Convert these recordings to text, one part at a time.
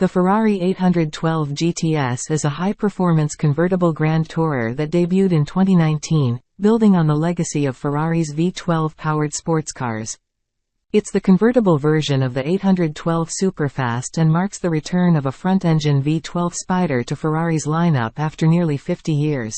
The Ferrari 812 GTS is a high-performance convertible Grand Tourer that debuted in 2019, building on the legacy of Ferrari's V12-powered sports cars. It's the convertible version of the 812 Superfast and marks the return of a front-engine V12 Spider to Ferrari's lineup after nearly 50 years.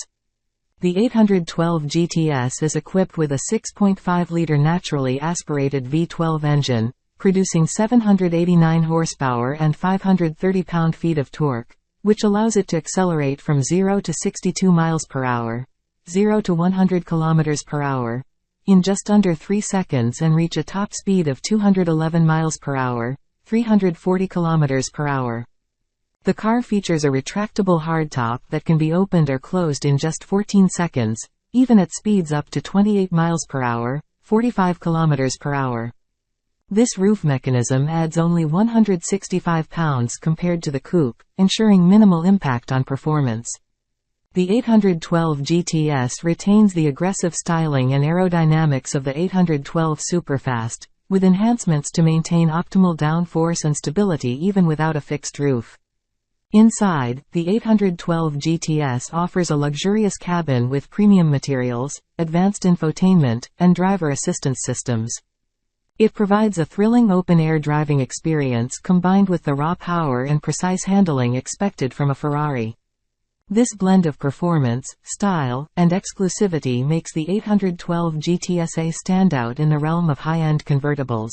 The 812 GTS is equipped with a 6.5-liter naturally aspirated V12 engine, producing 789 horsepower and 530 pound-feet of torque, which allows it to accelerate from 0 to 62 miles per hour, 0 to 100 kilometers per hour, in just under 3 seconds and reach a top speed of 211 miles per hour, 340 kilometers per hour. The car features a retractable hardtop that can be opened or closed in just 14 seconds, even at speeds up to 28 miles per hour, 45 kilometers per hour. This roof mechanism adds only 165 pounds compared to the coupe, ensuring minimal impact on performance. The 812 GTS retains the aggressive styling and aerodynamics of the 812 Superfast, with enhancements to maintain optimal downforce and stability even without a fixed roof. Inside, the 812 GTS offers a luxurious cabin with premium materials, advanced infotainment, and driver assistance systems. It provides a thrilling open-air driving experience combined with the raw power and precise handling expected from a Ferrari. This blend of performance, style, and exclusivity makes the 812 GTS a standout in the realm of high-end convertibles.